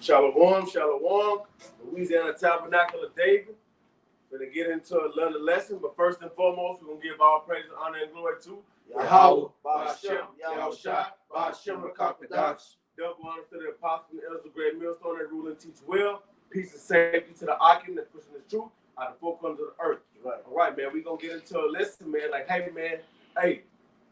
Shalom, shalom. Louisiana Tabernacle of David. We're going to get into another lesson, but first and foremost, we're going to give all praise, honor, and glory to Yahweh, Ba'ashem, Yahushua, Ba'ashem, Rakakadash. Double honor to the apostles and elders of Great Millstone that rule and teach well. Peace and safety to the Akim that's pushing the truth out of the four corners of the earth. Right. All right, man, we're going to get into a lesson, man. Like, hey, man,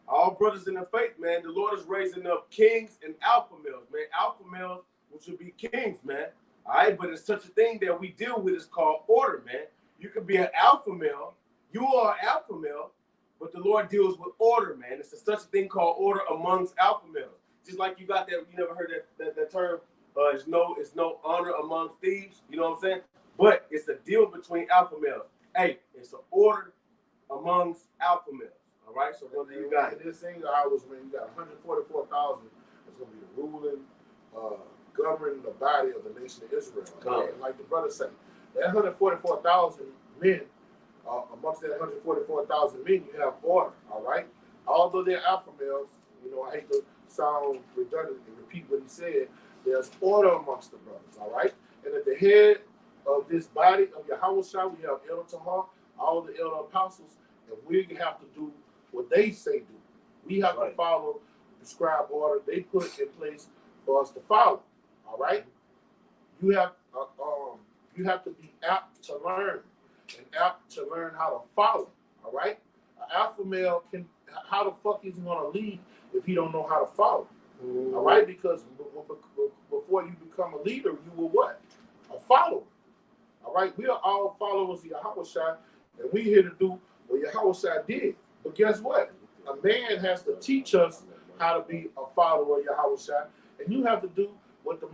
all brothers in the faith, man, the Lord is raising up kings and alpha males, man. Alpha males, which would be kings, man. All right, but it's such a thing that we deal with is called order, man. You could be an alpha male, you are an alpha male, but the Lord deals with order, man. It's such a thing called order amongst alpha males. Just like you got that, you never heard that term, it's no honor amongst thieves, you know what I'm saying? But it's a deal between alpha males. Hey, it's an order amongst alpha males. All right, so what do you got? In this thing, I was when you got 144,000 that's going to be the ruling, governing the body of the nation of Israel. And like the brother said, that 144,000 men, amongst that 144,000 men, you have order. All right, although they're alpha males, you know, I hate to sound redundant and repeat what he said. There's order amongst the brothers. All right, and at the head of this body of Yahushua, we have Elder Tahar, all the elder apostles, and we have to do what they say do. We have to follow the prescribed order they put in place for us to follow. All right, you have to be apt to learn and apt to learn how to follow. All right, an alpha male how the fuck is he gonna lead if he don't know how to follow? All right, because before you become a leader, you were what? A follower. All right, we are all followers of Yahushua, and we're here to do what Yahushua did. But guess what? A man has to teach us how to be a follower of Yahushua, and you have to do what the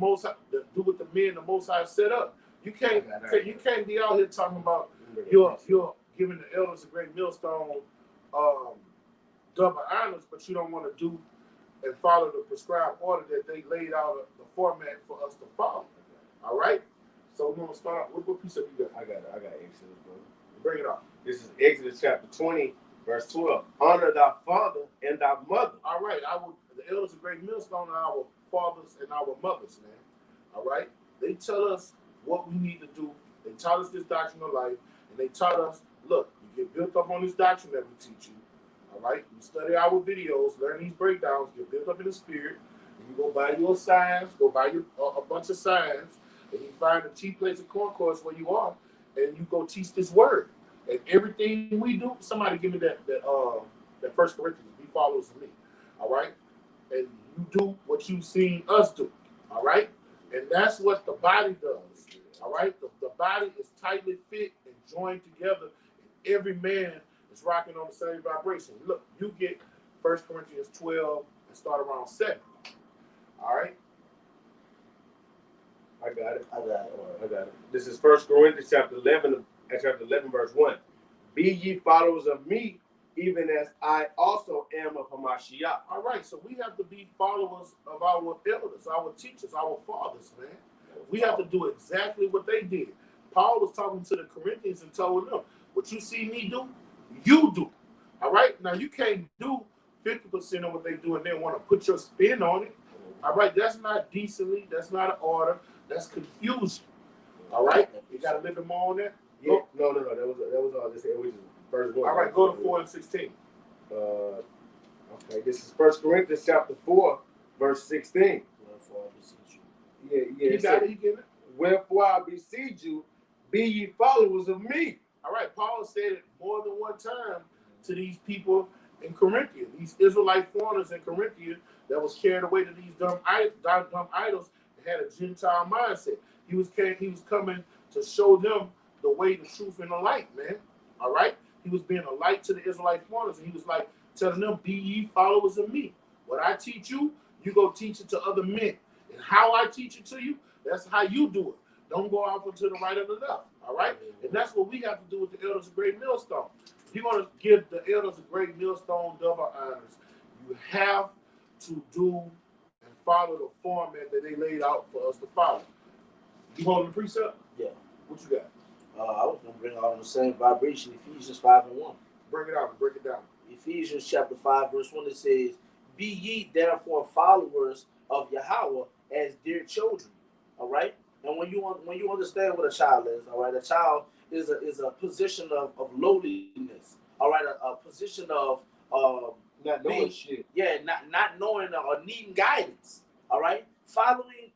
men the Most High set up. You can't be out here talking about you're giving the elders a great millstone double honors, but you don't want to do and follow the prescribed order that they laid out the format for us to follow. All right. So we're gonna start. What piece of you got? I got Exodus, bro. Bring it up. This is Exodus chapter 20, verse 12. Honor thy father and thy mother. All right. The elders of Great Millstone are our fathers and our mothers, man. All right. They tell us what we need to do. They taught us this doctrine of life, and they taught us, look, you get built up on this doctrine that we teach you. All right. You study our videos, learn these breakdowns, get built up in the spirit. And you go buy your signs, go buy your a bunch of signs. And you find a cheap place of concourse where you are, and you go teach this word. And everything we do, somebody give me that 1 Corinthians, be followers of me. All right? And you do what you've seen us do. All right? And that's what the body does. All right? The body is tightly fit and joined together. And every man is rocking on the same vibration. Look, you get 1 Corinthians 12 and start around 7. All right? I got it. This is 1 Corinthians chapter 11, verse 1. Be ye followers of me, even as I also am of Hamashiach. All right, so we have to be followers of our elders, our teachers, our fathers, man. We have to do exactly what they did. Paul was talking to the Corinthians and told them, what you see me do, you do. All right? Now, you can't do 50% of what they do and then want to put your spin on it. All right? That's not decently. That's not an order. That's confusion. All right? You got a little bit more on that? Yeah. No. That was all this. It was just verse 1. All right, go to 4 and 16. Okay, this is 1 Corinthians chapter 4, verse 16. Yeah. You got it? You get it? Wherefore I beseech you, be ye followers of me. All right, Paul said it more than one time to these people in Corinthia, these Israelite foreigners in Corinthia that was carried away to these dumb idols and had a Gentile mindset. He was coming to show them the way, the truth, and the light, man. All right? He was being a light to the Israelite foreigners, and he was like telling them, be ye followers of me. What I teach you, you go teach it to other men. And how I teach it to you, that's how you do it. Don't go off to the right or the left. All right? And that's what we have to do with the elders of Great Millstone. If you're going to give the elders of Great Millstone double honors, you have to do and follow the format that they laid out for us to follow. You holding the precept? Yeah. What you got? I was going to bring out on the same vibration, Ephesians 5 and 1. Bring it out and break it down. Ephesians chapter 5, verse 1, it says, be ye therefore followers of Yahweh as dear children. All all right? And when you understand what a child is, all right, a child is a position of lowliness, all right, a position of Not doing shit. yeah, not knowing or needing guidance, all right. Following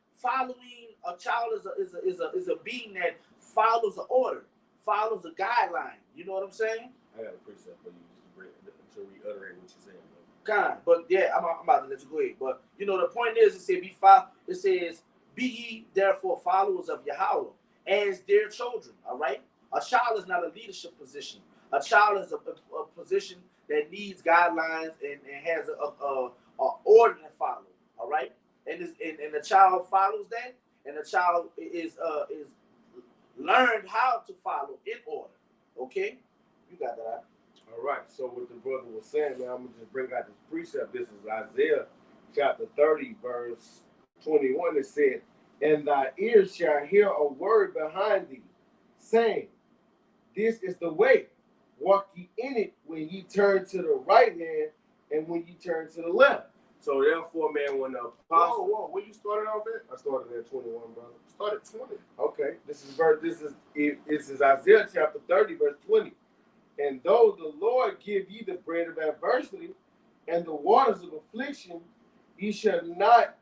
a child is a being that follows an order, follows a guideline. You know what I'm saying? I got a precept for you to reiterate what you're saying. Kind, but yeah, I'm about to let you go ahead. But you know, the point is, it says, "Be ye therefore followers of Yahweh as dear children." All right, a child is not a leadership position. A child is a position that needs guidelines and has a order to follow. All right, and the child follows that, and the child is learned how to follow in order. Okay, you got that. All right, so what the brother was saying, man, I'm going to just bring out this precept. This is Isaiah chapter 30, verse 21. It said, "And thy ears shall hear a word behind thee, saying, This is the way, walk ye in it when ye turn to the right hand and when ye turn to the left." So therefore, man, when the apostle... Whoa, where you started off at? I started at 21, brother. Started 20. Okay, this is Isaiah chapter 30, verse 20. "And though the Lord give ye the bread of adversity and the waters of affliction, ye shall not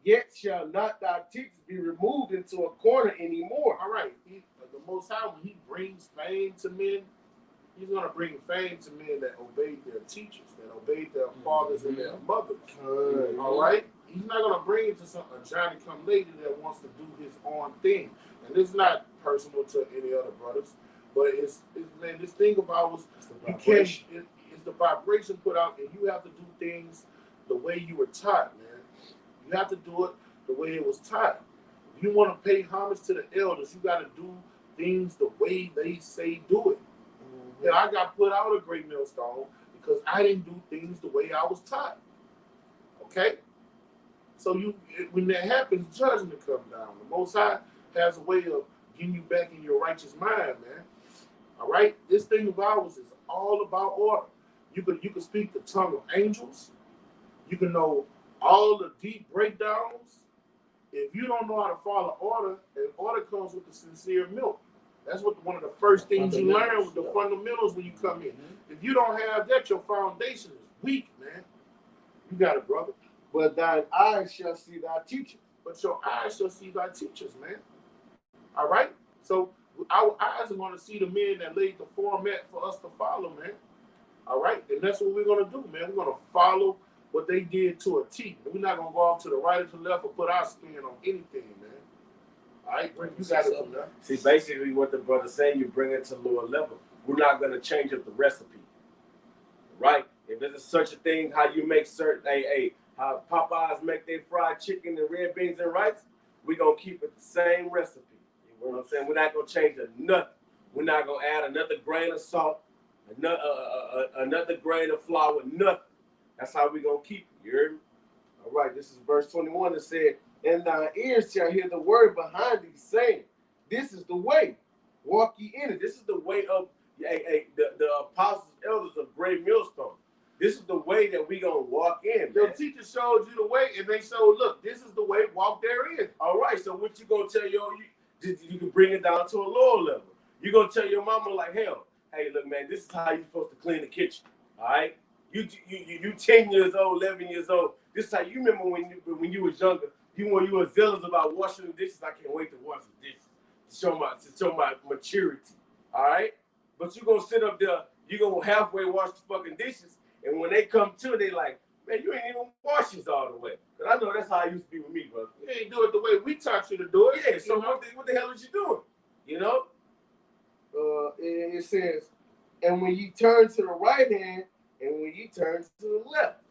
yet shall not thy teachers be removed into a corner anymore." All right, the Most High, when He brings fame to men, He's going to bring fame to men that obeyed their teachers, that obeyed their fathers and their mothers. All right, He's not going to bring it to a Johnny come lately that wants to do his own thing, and it's not personal to any other brothers. But it's man, this thing about was it's the vibration put out, and you have to do things the way you were taught, man. You have to do it the way it was taught. If you want to pay homage to the elders, you got to do things the way they say do it. And I got put out a Great Millstone because I didn't do things the way I was taught. Okay? So when that happens, judgment comes down. The Most High has a way of getting you back in your righteous mind, man. All right? This thing of ours is all about order. You can speak the tongue of angels. You can know all the deep breakdowns. If you don't know how to follow order, and order comes with the sincere milk. That's one of the first things you learn with the fundamentals when you come in. If you don't have that, your foundation is weak, man. You got it, brother. "But thine eyes shall see thy teachers." But your eyes shall see thy teachers, man. All right? So our eyes are going to see the men that laid the format for us to follow, man. All right? And that's what we're going to do, man. We're going to follow what they did to a T. We're not going to go off to the right or to the left or put our spin on anything, man. All right? You got it from there. See, basically what the brother's saying, you bring it to lower level. We're not going to change up the recipe, right? If there's such a thing, how you make certain, how Popeyes make their fried chicken and red beans and rice, we're going to keep it the same recipe. You know what I'm saying? We're not going to change nothing. We're not going to add another grain of salt, another grain of flour, nothing. That's how we're going to keep it. You hear me? All right, this is verse 21 that said, "And thy ears shall hear the word behind thee, saying, This is the way, walk ye in it." This is the way of the apostles, elders of Great Millstone. This is the way that we going to walk in. Your teacher showed you the way, and they showed, look, this is the way, walk therein. All right, so what you going to tell you can bring it down to a lower level. You're going to tell your mama like, hell, hey, look, man, this is how you're supposed to clean the kitchen, all right? You 10 years old, 11 years old. This is how you remember when you was younger. You were zealous about washing the dishes. I can't wait to wash the dishes to show my maturity. All right, but you're gonna sit up there. You're gonna halfway wash the fucking dishes, and when they come to, they like, man, you ain't even wash this all the way. Cause I know that's how it used to be with me, bro. You ain't do it the way we taught you to do it. Yeah. So what the hell is you doing? You know? It says, "And when you turn to the right hand, and when you turn to the left."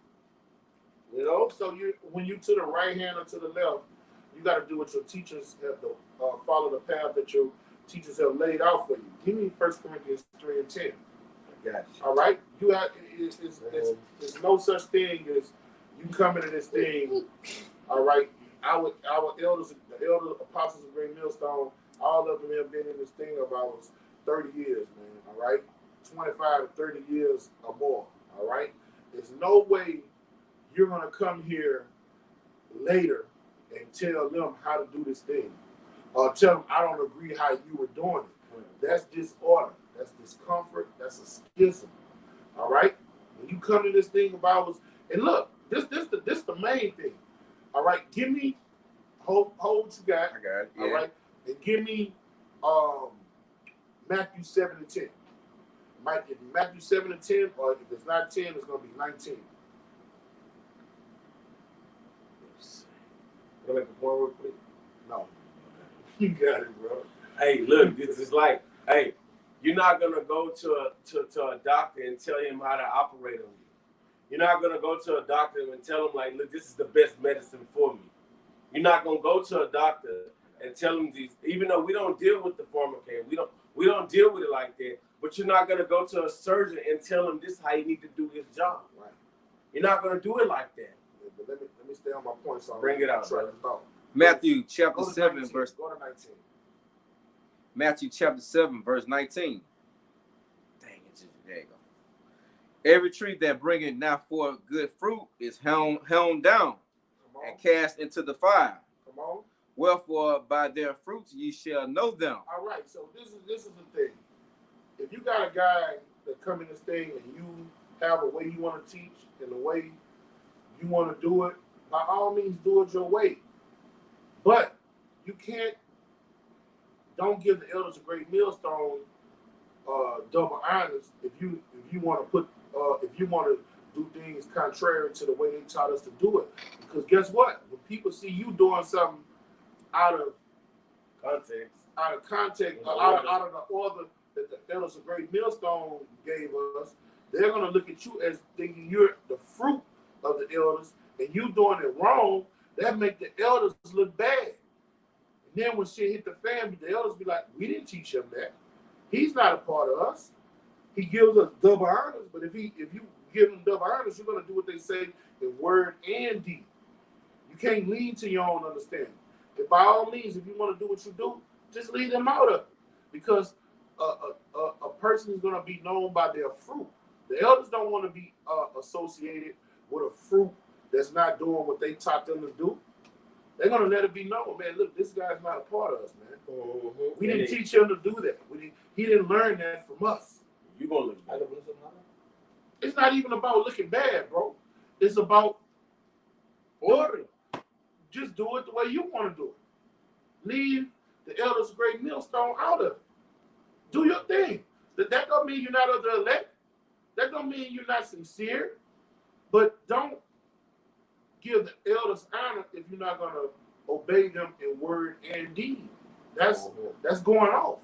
You know, so when you to the right hand or to the left, you got to do what your teachers have to follow the path that your teachers have laid out for you. Give me 1 Corinthians 3 and 10. I got you. All right, you have there's no such thing as you come into this thing. All right, our elders, the elder apostles of Great Millstone, all of them have been in this thing about 30 years, man. All right, 25 to 30 years or more. All right, there's no way you're gonna come here later and tell them how to do this thing, or tell them I don't agree how you were doing it. That's disorder. That's discomfort. That's a schism. All right. When you come to this thing about us, and look, this the main thing. All right. Give me hold what you got. I got it. Yeah. All right. And give me Matthew 7:10. Might be Matthew 7:10, or if it's not 10, it's gonna be 19. Can I make a point real quick? No. You got it, bro. Hey, look, this is like, hey, you're not gonna go to a doctor and tell him how to operate on you. You're not gonna go to a doctor and tell him like, look, this is the best medicine for me. You're not gonna go to a doctor and tell him these, even though we don't deal with the pharmacare, we don't deal with it like that. But you're not gonna go to a surgeon and tell him this is how you need to do his job. Right. You're not gonna do it like that. But let me stay on my point. So Bring it out, bro. Matthew chapter Go to 7, 19. verse Go to 19. Matthew chapter 7, verse 19. Dang it, there you go. Every tree that bringeth not forth good fruit is hewn down and cast into the fire. Come on. Wherefore by their fruits ye shall know them. All right. So this is the thing. If you got a guy that come in this thing and you have a way you want to teach and the way you want to do it, by all means do it your way. But you can't. Don't give the elders a great millstone double honors if you want to put if you want to do things contrary to the way they taught us to do it. Because guess what? When people see you doing something out of context, out of the order that the elders a great millstone gave us, they're gonna look at you as thinking you're the fruit of the elders, and you doing it wrong. That make the elders look bad. And then when shit hit the family, the elders be like, we didn't teach him that. He's not a part of us. He gives us double honors, but if you give him double honors, you're gonna do what they say in word and deed. You can't lean to your own understanding. But by all means, if you want to do what you do, just leave them out of it. Because a person is gonna be known by their fruit. The elders don't want to be associated with a fruit that's not doing what they taught them to do. They're gonna let it be known, man. Look, this guy's not a part of us, man. Mm-hmm. We didn't teach him to do that. He didn't learn that from us. You gonna look bad. It's not even about looking bad, bro. It's about order. Just do it the way you want to do it. Leave the elders a great millstone out of it. Do your thing. That don't mean you're not of the elect. That don't mean you're not sincere. But don't give the elders honor if you're not gonna obey them in word and deed. That's going off.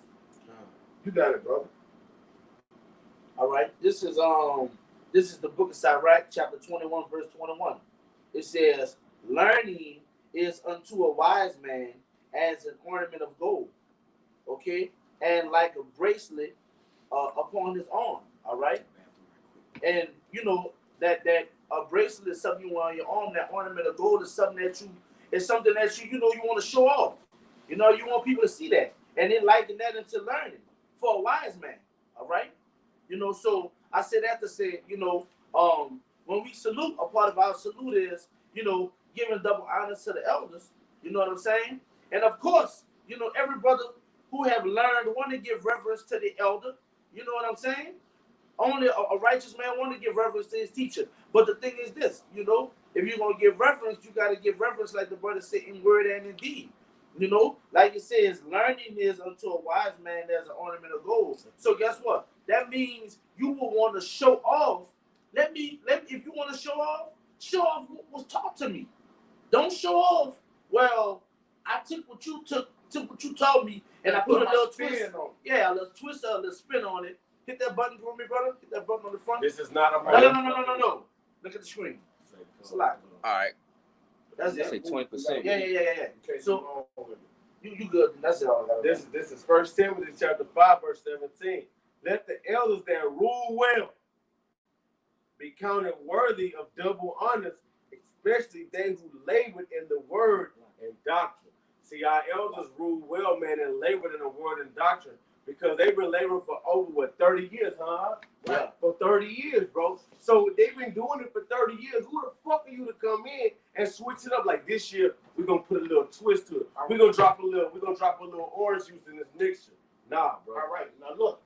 You got it, brother. All right. This is the book of Sirach, chapter 21, verse 21. It says, learning is unto a wise man as an ornament of gold. Okay? And like a bracelet upon his arm. All right? And you know that a bracelet is something you want on your arm. That ornament of gold is something that you want to show off. You know, you want people to see that. And then liken that into learning for a wise man. All right? You know, so I said that to say, you know, when we salute, a part of our salute is, you know, giving double honors to the elders. You know what I'm saying? And of course, you know, every brother who have learned want to give reverence to the elder. You know what I'm saying? Only a righteous man want to give reverence to his teacher. But the thing is this, you know, if you're going to give reverence, you got to give reverence like the brother said in word and in deed. You know, like it says, learning is unto a wise man as an ornament of gold. So guess what? That means you will want to show off. If you want to show off what was taught to me. Don't show off, well, I took what you told me, and I put a little twist on it. Yeah, a little twist, a little spin on it. Hit that button for me, brother. Hit that button on the front. This is not a No. Look at the screen. It's a lot. All right. That's it. Say 20%. Yeah. So you good. That's it all. This is 1 Timothy chapter 5, verse 17. Let the elders that rule well be counted worthy of double honors, especially they who labored in the word and doctrine. See, our elders rule well, man, and labored in the word and doctrine, because they've been laboring for over 30 years, huh? Yeah. For 30 years, bro. So they've been doing it for 30 years. Who the fuck are you to come in and switch it up? Like this year, we're gonna put a little twist to it. We're gonna drop a little orange juice in this mixture. Nah, bro. All right, now look,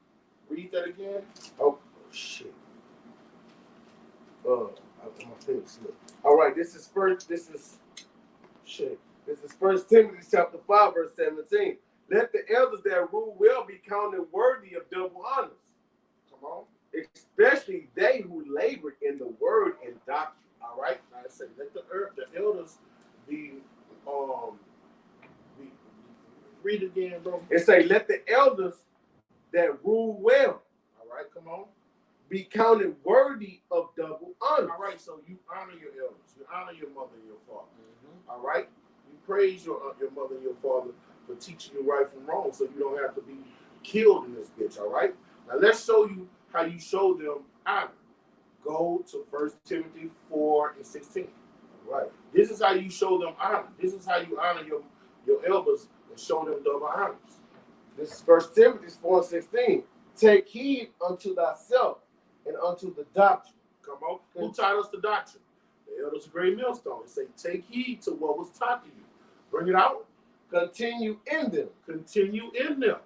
read that again. Oh shit. My fingers slip. All right, this is First Timothy chapter 5, verse 17. Let the elders that rule well be counted worthy of double honors. Come on. Especially they who labored in the word and doctrine. All right. Now I say, let the elders be read it again, bro. It say, let the elders that rule well, All right, come on. be counted worthy of double honor. All right, so you honor your elders, you honor your mother and your father. All right, you praise your mother and your father for teaching you right from wrong, so you don't have to be killed in this bitch. All right. Now let's show you how you show them honor. Go to 1 Timothy 4:16. All right. This is how you show them honor. This is how you honor your elders and show them double honors. This is 1 Timothy 4:16. Take heed unto thyself and unto the doctrine. Come on. Who taught us the doctrine? The elders of Great Millstone. They say, take heed to what was taught to you. Bring it out. Continue in them. Continue in them.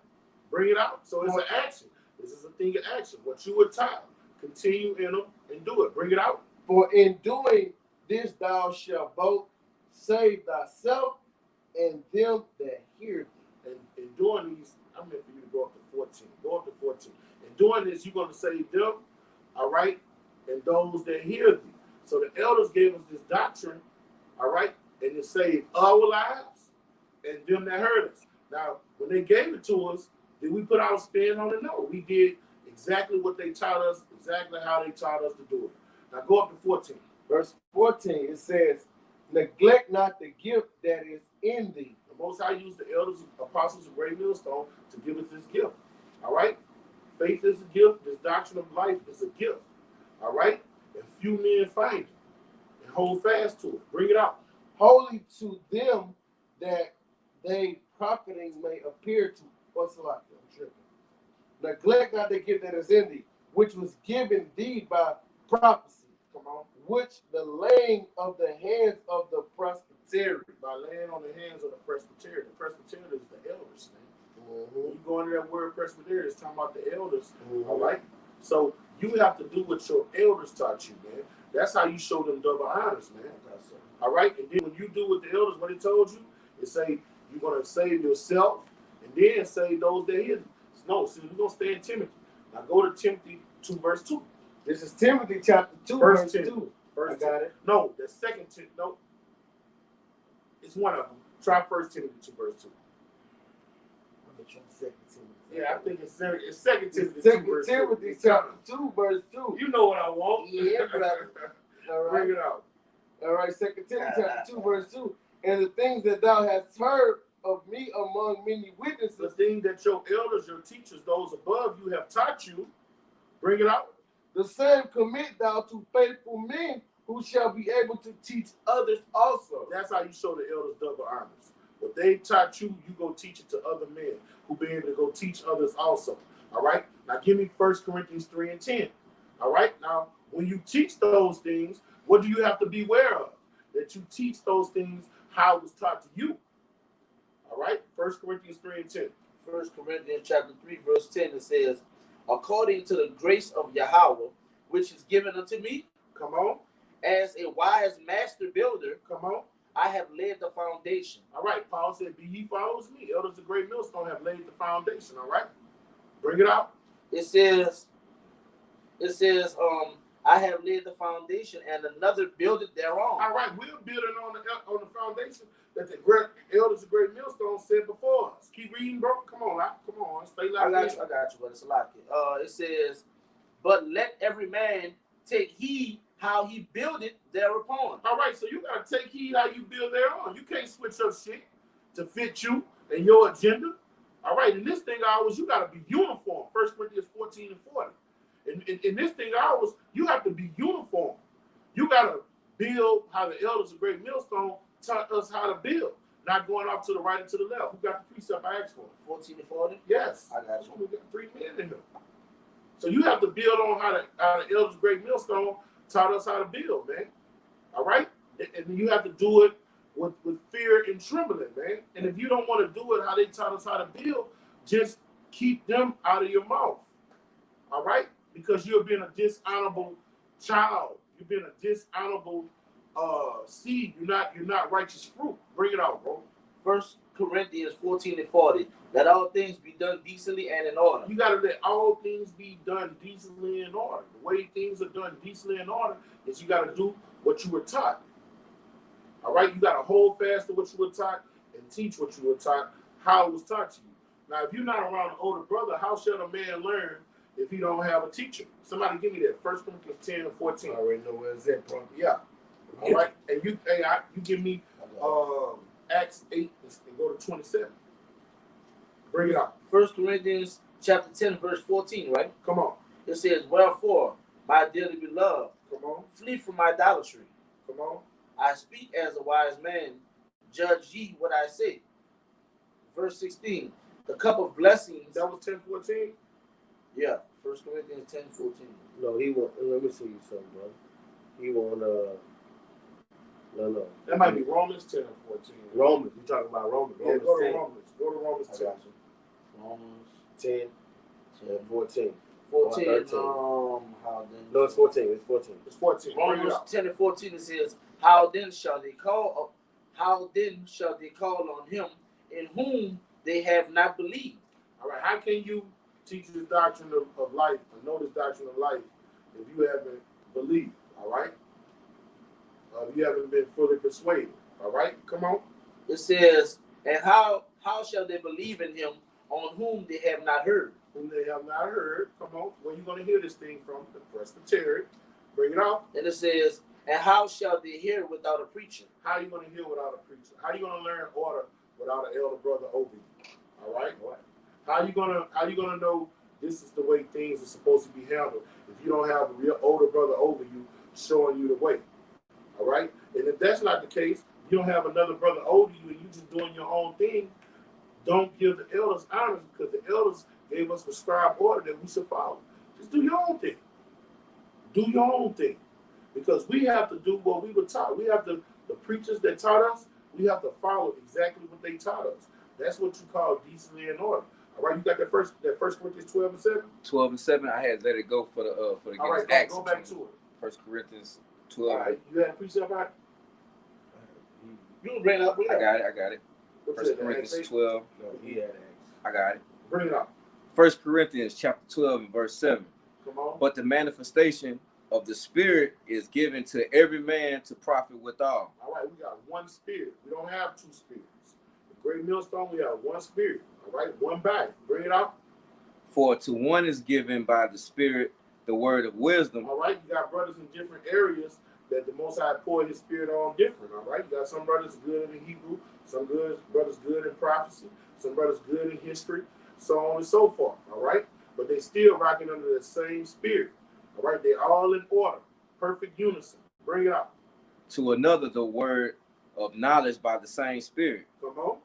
Bring it out. So it's an action. This is a thing of action. What you were taught, continue in them and do it. Bring it out. For in doing this thou shalt both save thyself and them that hear thee. And in doing these, I'm meant for you to go up to 14. Go up to 14. In doing this, you're going to save them, all right, and those that hear thee. So the elders gave us this doctrine, all right, and it saved our lives and them that heard us. Now, when they gave it to us, did we put our spin on it? No. We did exactly what they taught us, exactly how they taught us to do it. Now go up to 14. Verse 14, it says, neglect not the gift that is in thee. The Most High used the elders, apostles of Great Millstone to give us this gift. All right? Faith is a gift. This doctrine of life is a gift. All right? And few men find it and hold fast to it. Bring it out. Holy to them that they profiting may appear to. What's the lot? I'm tripping. Neglect not the gift that is in thee, which was given thee by prophecy. Come on. Which the laying of the hands of the presbytery. By laying on the hands of the presbytery. The presbytery is the elders, man. Mm-hmm. When you go into that word presbytery, it's talking about the elders. Mm-hmm. All right? So you have to do what your elders taught you, man. That's how you show them double honors, man. All right? And then when you do what the elders, what they told you, it say you're going to save yourself and then save those that hear you. No, see, we're going to stay in Timothy. Now go to Timothy 2, verse 2. This is Timothy chapter 2, Verse verse 2. 2. Verse I got it. No, the second Timothy. No. It's one of them. Try 1 Timothy 2, verse 2. I'm gonna try 2 Timothy. Yeah, I think it's 2 Timothy 2, 2 verse 2. Timothy chapter 2, verse 2. You know what I want. Yeah, brother. All right. Bring it out. All right, 2 Timothy chapter 2, verse 2. And the things that thou hast heard of me among many witnesses. The thing that your elders, your teachers, those above you have taught you, bring it out. The same commit thou to faithful men who shall be able to teach others also. That's how you show the elders double honors. What they taught you, you go teach it to other men who be able to go teach others also. All right? Now give me 1 Corinthians 3 and 10. All right? Now, when you teach those things, what do you have to be aware of? That you teach those things how it was taught to you. All right? 1 Corinthians 3 and 10. 1 Corinthians chapter 3, verse 10, it says, according to the grace of Yahweh, which is given unto me, Come on. as a wise master builder, Come on. I have laid the foundation. All right. Paul said, be ye follows me. Elders of Great Millstone have laid the foundation. All right? Bring it out. It says, I have laid the foundation and another builded thereon. All right. We're building on the foundation that the great elders of Great Millstone said before us. Keep reading, bro. Come on. Come on. Stay I like got you, but it's a lot. It says, but let every man take heed how he builded thereupon. All right, so you got to take heed how you build thereon. You can't switch up shit to fit you and your agenda. All right, in this thing hours, you got to be uniform. 1 Corinthians 14 and 40. In this thing hours, you have to be uniform. You got to build how the elders of Great Millstone taught us how to build. not going off to the right and to the left. Who got the precept I asked for? 14 to 40. Yes. I got you. We got 3 men in here. So you have to build on how the elders Great Millstone taught us how to build, man. All right? And you have to do it with fear and trembling, man. And if you don't want to do it how they taught us how to build, just keep them out of your mouth. All right? Because you're being a dishonorable child. You're being a dishonorable seed. You're not righteous fruit. Bring it out, bro. 1 Corinthians 14 and 40. Let all things be done decently and in order. You got to let all things be done decently in order. The way things are done decently in order is you got to do what you were taught. All right? You got to hold fast to what you were taught and teach what you were taught, how it was taught to you. Now, if you're not around an older brother, how shall a man learn if he don't have a teacher? Somebody give me that. 1 Corinthians 10 and 14. I already know where it's at, bro. Yeah. All right? And you give me Acts 8 and go to 27. Bring it out. 1 Corinthians chapter 10, verse 14, right? Come on. It says, wherefore, my dearly beloved, Come on. flee from idolatry. Come on. I speak as a wise man. Judge ye what I say. Verse 16, the cup of blessings. That was 10:14? Yeah, 1 Corinthians 10, 14. No, he want. Let me see you something, bro. He want. No. That might be Romans 10 and 14. Romans. You talking about Romans? Yeah, Romans go to 10. Romans. Go to Romans 10. Romans 10 and 14. 14. 13. How then? No, it's 14. It's 14. It's 14. Bring it Romans out. 10 and 14. It says, how then shall they call? How then shall they call on him in whom they have not believed? All right. How can you teach this doctrine of life or know this doctrine of life if you haven't believed? All right. If you haven't been fully persuaded. All right. Come on. It says, and how shall they believe in him on whom they have not heard? Whom they have not heard. Come on. Where you going to hear this thing from? The Presbyterian. Bring it out. And it says, and how shall they hear without a preacher? How are you going to hear without a preacher? How are you going to learn order without an elder brother over you? All right. How are you gonna know this is the way things are supposed to be handled if you don't have a real older brother over you showing you the way? All right. And if that's not the case, you don't have another brother over you and you just doing your own thing. Don't give the elders honors because the elders gave us prescribed order that we should follow. Just do your own thing. Do your own thing. Because we have to do what we were taught. We have to, the preachers that taught us, we have to follow exactly what they taught us. That's what you call decently in order. All right, you got that first Corinthians 12 and 7? 12 and 7. I had let it go for the All right, Acts. go back to it. 1 Corinthians 12. All right, you had a precept about it? You can bring it up. I got it. What's 1 it, Corinthians Acts 8? 12. No, he had Acts. I got it. Bring it up. 1 Corinthians chapter 12 and verse 7. Come on. But the manifestation of the Spirit is given to every man to profit withal. All right, we got one spirit. We don't have two spirits. The Great Millstone, we have one spirit. All right, one body. Bring it out. For to one is given by the Spirit the word of wisdom. All right, you got brothers in different areas that the Most High poured His Spirit on different. All right, you got some brothers good in Hebrew, some brothers good in prophecy, some brothers good in history, so on and so forth. All right, but they still rocking under the same spirit. All right, they're all in order, perfect unison. Bring it out. To another the word of knowledge by the same Spirit. Come on,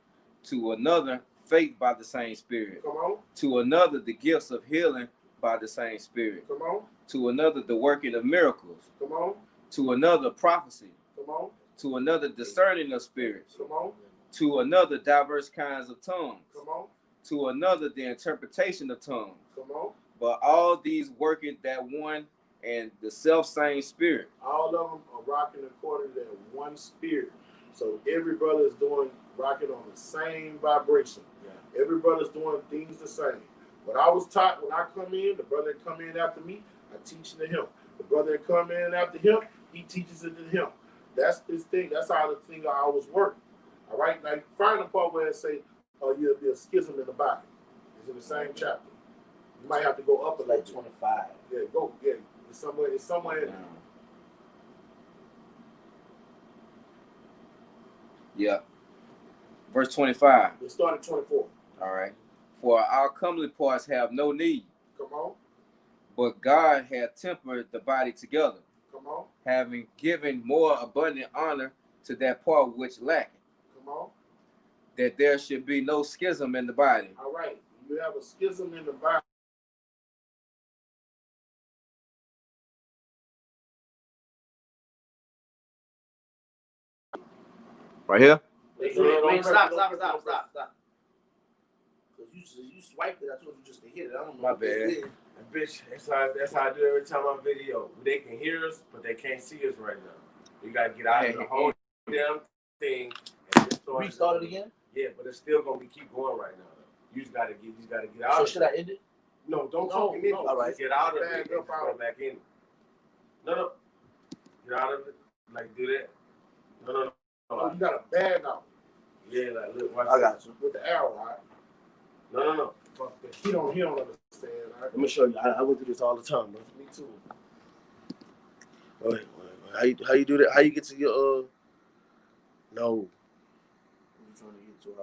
To another faith by the same Spirit. come on, To another the gifts of healing by the same Spirit. come on, To another the working of miracles. come on, To another prophecy. come on, To another discerning of spirits. come on, To another diverse kinds of tongues. come on, To another the interpretation of tongues. come on. But all these working that one and the self same Spirit. All of them are rocking according to that one spirit. So every brother is rocking on the same vibration. Yeah. Every brother's doing things the same. What I was taught when I come in, the brother that come in after me, I teach it to him. The brother that come in after him, he teaches it to him. That's his thing. That's how the thing I always work. All right. Now find the part where it say, "Oh, you'll be a schism in the body." It's in the same chapter. You might have to go up a Like little bit. 25. Yeah, go. Yeah, it's somewhere in there. Yeah. Verse 25. It started 24. All right. For our comely parts have no need, Come on. but God hath tempered the body together, Come on. having given more abundant honor to that part which lacketh. Come on. that there should be no schism in the body. All right. You have a schism in the body. Right here? Wait, Don't stop. press. Because you swiped it. I told you just to hit it. I don't know. My bad. Bitch, that's how I do every time I video. They can hear us, but they can't see us right now. You gotta get out of the whole damn thing and just Restart it again? Yeah, but it's still gonna keep going right now. You just gotta get out. So of should it. I end it? No, don't No, fucking end it. all right. Get out of it. Back And up go out. back in. No. Get out of it. Like do that. No. Oh, you got a bag out Yeah, like look. Watch I got you. with the arrow, right? No. Fuck that. He don't understand, all right? Let me show you. I went through this all the time, bro. Me too. Wait. How you do that? How you get to your no,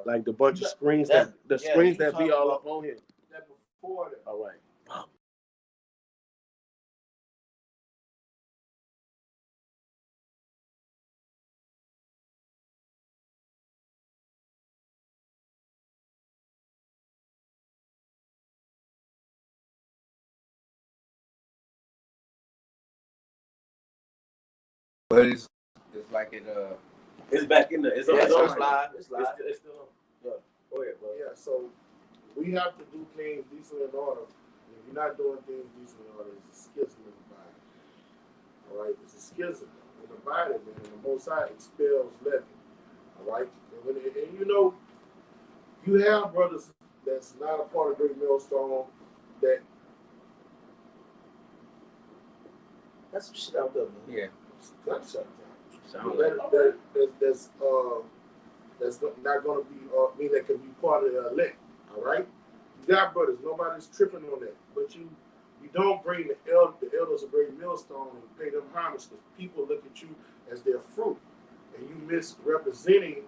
like the bunch of screens that screens that be all up on here. That before that. All right. But it's like it It's back in there. It's Yeah, on. it's live. It's live. It's still on. Yeah. Go ahead, bro. Yeah, so we have to do things decent in order. And if you're not doing things decent in order, it's a schism in the body. All right? It's a schism in the body, man. The Most High expels Levi. All right? And you know, you have brothers that's not a part of Great Millstone that That's some shit out there, man. yeah. gunshot Sound like that's not going to be mean that can be part of the elect. All right, you got brothers. Nobody's tripping on that, but you don't bring the elders of Great Millstone and pay them homage because people look at you as their fruit, and you misrepresenting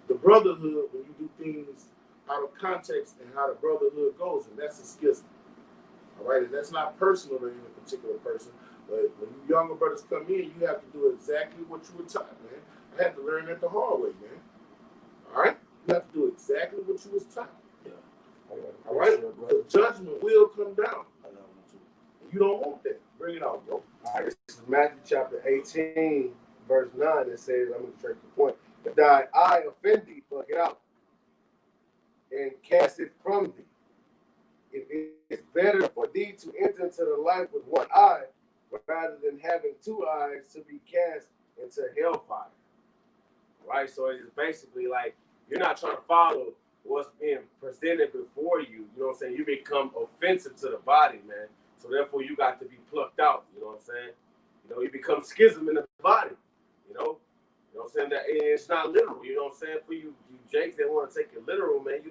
the brotherhood when you do things out of context and how the brotherhood goes, and that's a schism. All right, and that's not personal to any particular person. But when you younger brothers come in, you have to do exactly what you were taught, man. I had to learn that the hard way, man. All right? You have to do exactly what you was taught. Yeah. All right? The judgment will come down. You don't want that. Bring it out, bro. All right, this is Matthew chapter 18, verse 9. It says, I'm going to straight to the point. If thy eye offend thee, pluck it out and cast it from thee. It is better for thee to enter into the life with one eye rather than having two eyes to be cast into hellfire. Right? So it's basically like you're not trying to follow what's being presented before you. You know what I'm saying? You become offensive to the body, man. So therefore you got to be plucked out. You know what I'm saying? You know, you become schism in the body. You know what I'm saying? That it's not literal. You know what I'm saying? For you Jakes that want to take it literal, man, you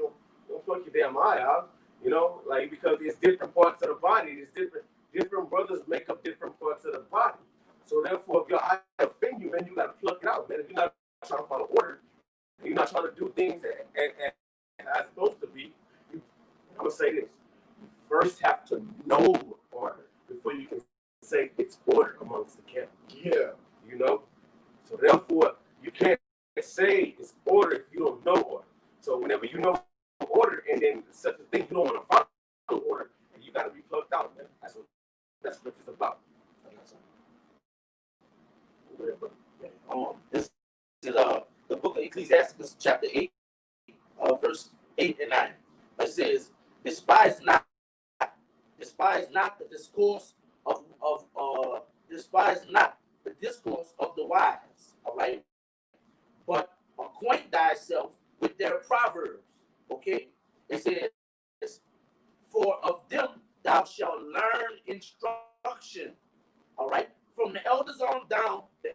don't pluck your damn eye out. You know, like because it's different parts of the body. It's different brothers make up different parts of the body. So therefore, if your eye offend you, man, you got to pluck it out, man. If you're not trying to follow order, you're not trying to do things as supposed to be. I'm gonna say this: you first have to know order before you can say it's order amongst the camp. Yeah. You know, so therefore, you can't say it's order if you don't know order. So whenever you know order and then such a thing you don't want to follow order, you got to be plucked out, man. That's what it's about. This is the book of Ecclesiastes, chapter 8, verse 8 and 9. It says, despise not the discourse of the wise, all right? But acquaint thyself with their proverbs, okay? It says, for of them thou shalt learn instruction, all right? From the elders on down, the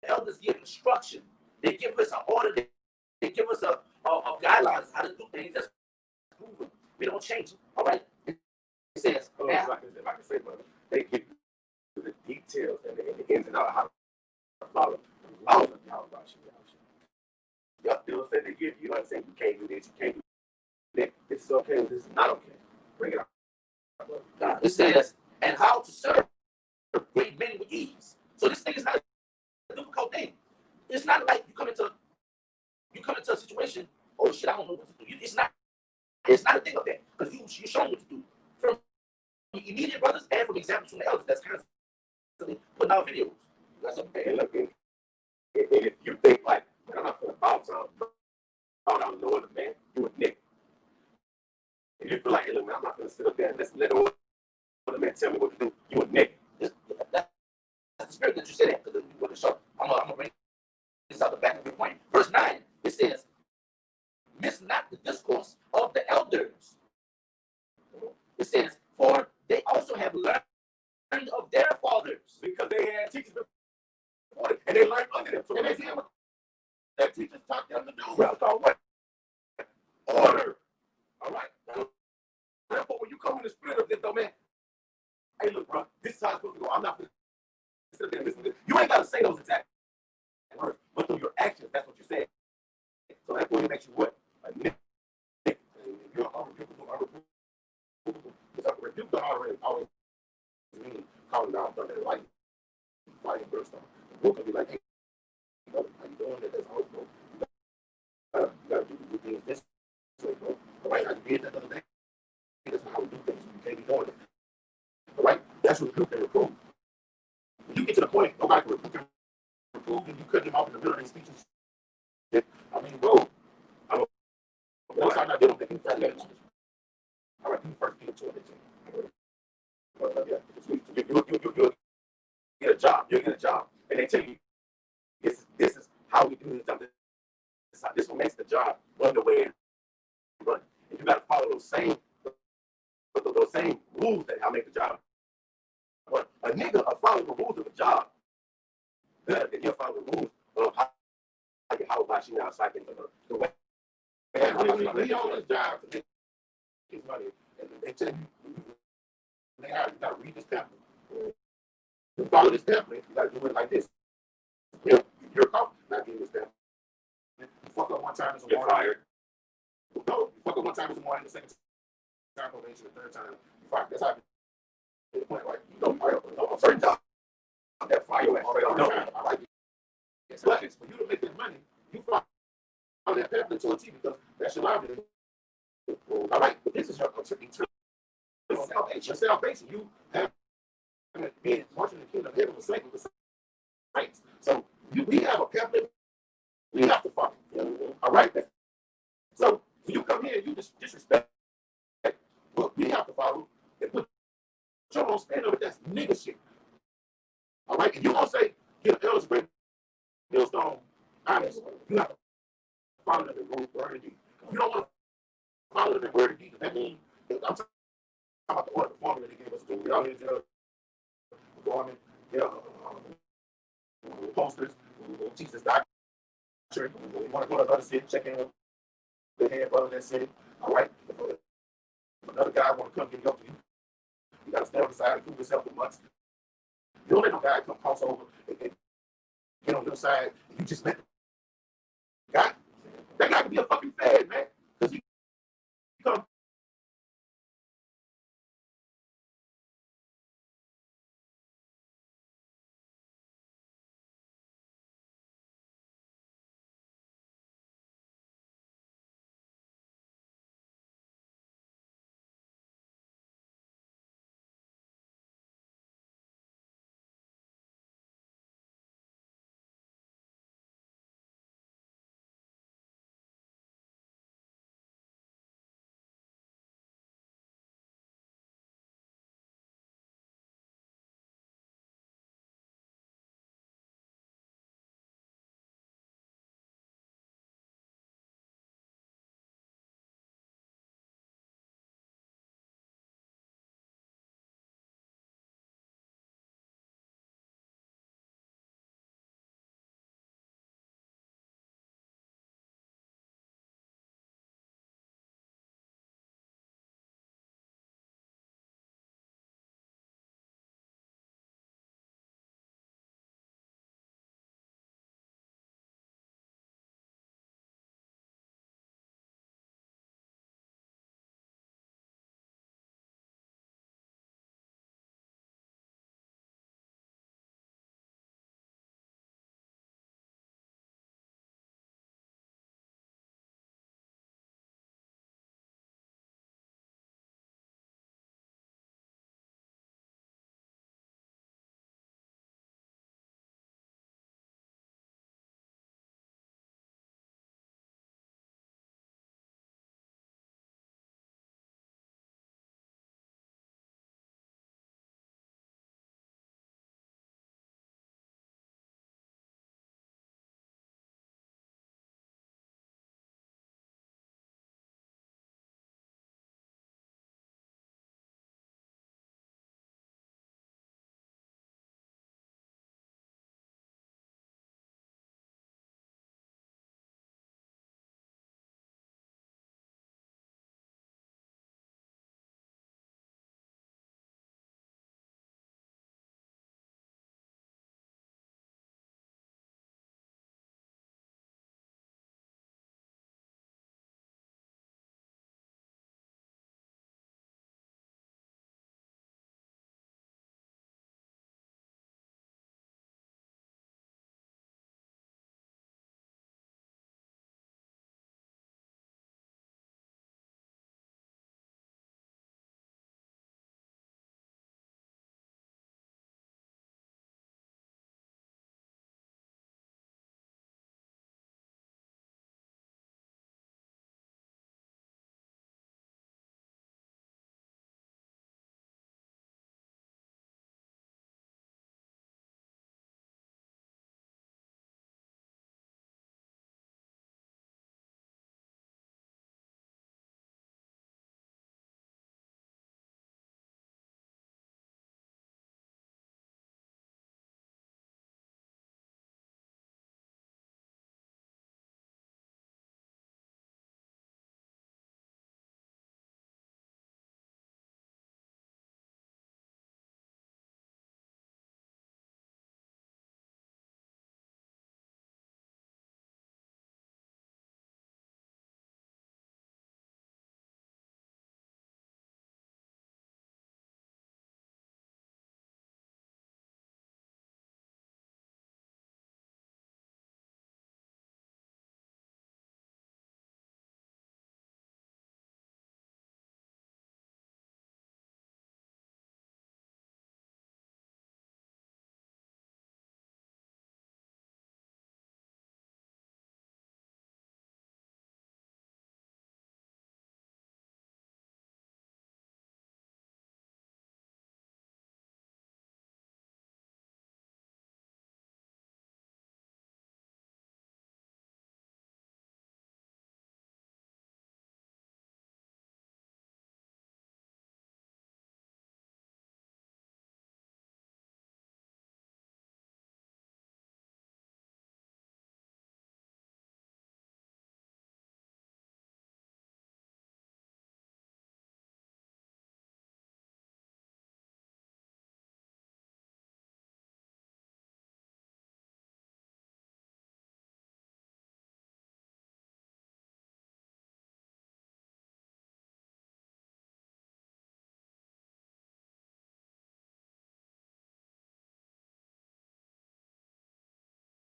elders give instruction. They give us an order. They give us a guidelines how to do things. That's proven. We don't change it, all right? It says, If I can say, brother, they give you the details and the ins and outs of how to follow the laws of Yahweh. Yep, they will say they give you, know what I'm saying, you can't do this, you can't do that. This is okay, this is not okay. Bring it out. it says, and how to serve great men with ease. So this thing is not a difficult thing. It's not like you come into a situation oh shit, I don't know what to do. It's not a thing of that, because you show what to do from your immediate brothers and from examples from the elders that's constantly putting out videos. That's okay. And look, and if you think like, man, I'm not gonna bounce on, I'm the other man, you a nigga. If you feel like, hey, look, man, I'm not gonna sit up there and listen to the other man tell me what to do, you a nigga. That's the spirit that you said that, because you want to show. I'm gonna bring this out the back of your point. Verse 9, it says, miss not the discourse of the elders. It says, for they also have learned of their fathers. Because they had teachers before them, and they learned under them. So when they did what their teachers taught them to do, well, called what? Order. All right? Therefore, when you come in the spirit of this, though, man, hey, look, bro, this is how it's supposed to go. I'm not going to sit there and listen to this. You ain't got to say those exact words, but through your actions, that's what you said. So that's what makes you what? A nigga. And you're unrebukable. Rebuke already always mean calling down thunder and lightning, fighting brimstone. The book will be like, hey, how you doing? That's all, bro. You gotta do things this way, bro. All right, I did that the other day. That's not how we do things. You can't be doing it. All right, that's rebuke and reprove. When you get to the point, nobody can rebuke and reprove, and you cut them off in the middle of their speeches. I mean, bro, once I'm not dealing with it, all right, you first Peter 2:18. You'll get a job. You'll get a job, and they tell you this is how we do this job. This one makes the job run the way it run, and you got to follow those same rules that make the job. But a nigga will follow the rules of the job better than he'll follow the rules of how about you outside the way. And he on his job to make his money, and they tell you. You gotta read this pamphlet. You follow this pamphlet, you gotta do it like this. You're caught not getting this pamphlet. You fuck up one time, it's a morning. Fired. No, you fuck up one time, it's a morning, the second time, the third time, you fired. That's how I get the point, right? You don't fire up a certain job. That fire went straight on the time. I like it. But for you to make this money, you follow that pamphlet to a T because that's your livelihood. All right, but this is your eternal. Your salvation, you have been marching in the kingdom of heaven with the saints. So we have a pamphlet, we have to follow. All right? So you come here and you disrespect what we have to follow and put your own stand over that's nigga shit. All right? And you gonna say, get an elders great millstone honest, you have to follow them in word and deed. If you don't want to follow them in word and deed, that means I'm talking about the order, the formula they gave us to do. We all need to go posters, we teach this doctrine. We want to go to another city, check in with the head brother in that city. All right. If another guy want to come get up to you, you got to stand on the side and prove yourself for months. You don't let no guy come cross over and get on your side. You just let the guy